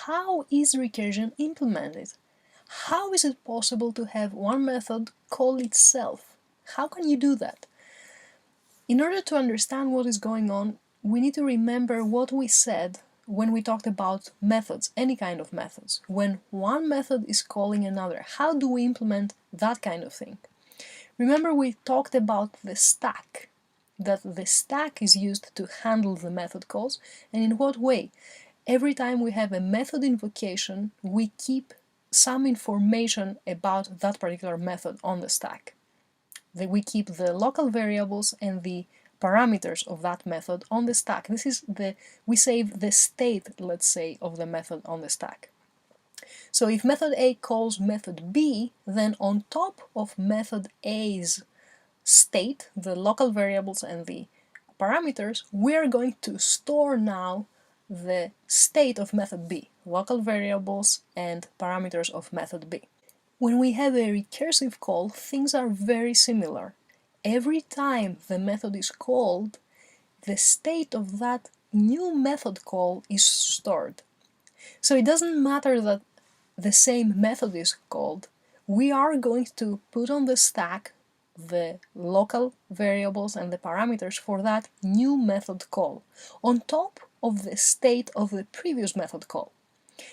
how is recursion implemented? How is it possible to have one method call itself? How can you do that? In order to understand what is going on, we need to remember what we said when we talked about methods, any kind of methods. When one method is calling another, how do we implement that kind of thing? Remember we talked about the stack, that the stack is used to handle the method calls, and in what way? Every time we have a method invocation, we keep some information about that particular method on the stack. We keep the local variables and the parameters of that method on the stack. We save the state, let's say, of the method on the stack. So if method A calls method B, then on top of method A's state, the local variables and the parameters, we're going to store now the state of method B, local variables and parameters of method B. When we have a recursive call, things are very similar. Every time the method is called, the state of that new method call is stored. So it doesn't matter that the same method is called, we are going to put on the stack the local variables and the parameters for that new method call, on top of the state of the previous method call.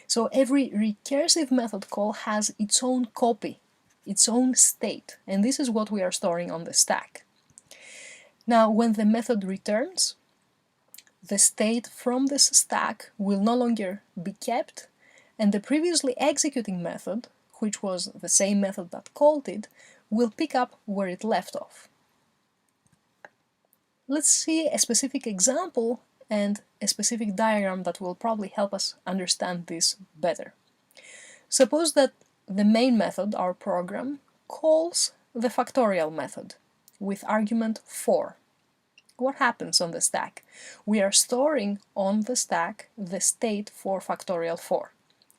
So every recursive method call has its own copy, its own state, and this is what we are storing on the stack. Now, when the method returns, the state from this stack will no longer be kept, and the previously executing method, which was the same method that called it, will pick up where it left off. Let's see a specific example and a specific diagram that will probably help us understand this better. Suppose that the main method, our program, calls the factorial method with argument 4. What happens on the stack? We are storing on the stack the state for factorial 4.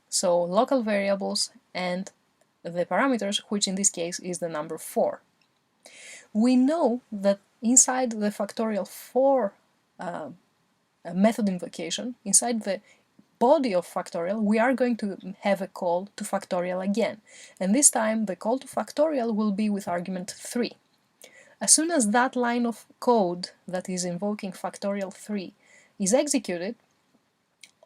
So local variables and the parameters, which in this case is the number 4. We know that inside the factorial 4 method invocation, inside the body of factorial, we are going to have a call to factorial again. And this time the call to factorial will be with argument 3. As soon as that line of code that is invoking factorial 3 is executed,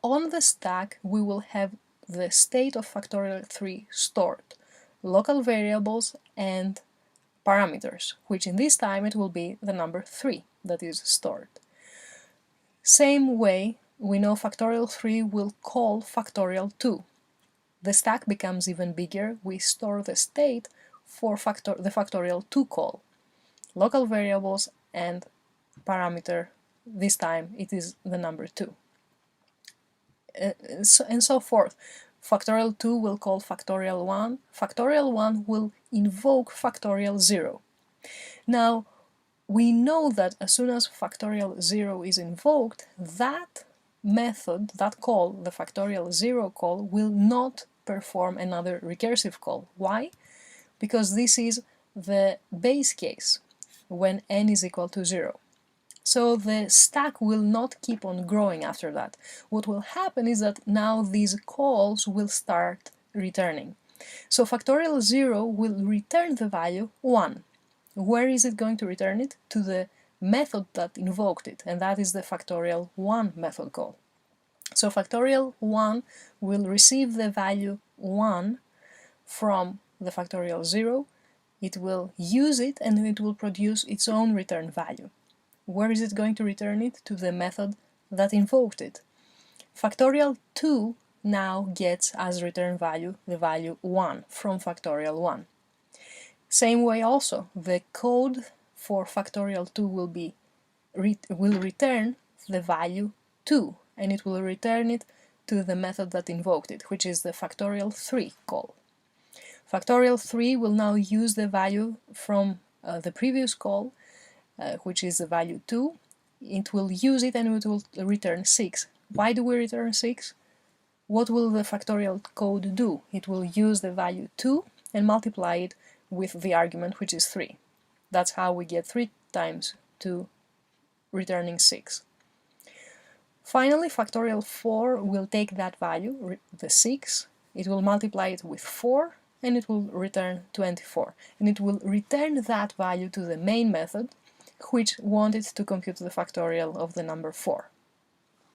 on the stack we will have the state of factorial 3 stored, local variables and parameters, which in this time it will be the number 3 that is stored. Same way, we know factorial 3 will call factorial 2. The stack becomes even bigger, we store the state for the factorial 2 call, local variables and parameter, this time it is the number 2. And so forth. Factorial 2 will call factorial 1, factorial 1 will invoke factorial 0. Now, we know that as soon as factorial 0 is invoked, that method, that call, the factorial 0 call, will not perform another recursive call. Why? Because this is the base case, when n is equal to 0. So the stack will not keep on growing after that. What will happen is that now these calls will start returning. So factorial 0 will return the value 1. Where is it going to return it? To the method that invoked it, and that is the factorial 1 method call. So factorial 1 will receive the value 1 from the factorial 0, it will use it, and it will produce its own return value. Where is it going to return it? To the method that invoked it. Factorial 2 now gets as return value the value 1 from factorial 1. Same way also, the code for factorial 2 will return the value 2, and it will return it to the method that invoked it, which is the factorial 3 call. Factorial 3 will now use the value from the previous call, which is the value 2. It will use it and it will return 6. Why do we return 6? What will the factorial code do? It will use the value 2 and multiply it with the argument, which is 3. That's how we get 3 times 2 returning 6. Finally, factorial 4 will take that value, the 6, it will multiply it with 4, and it will return 24. And it will return that value to the main method, which wanted to compute the factorial of the number 4.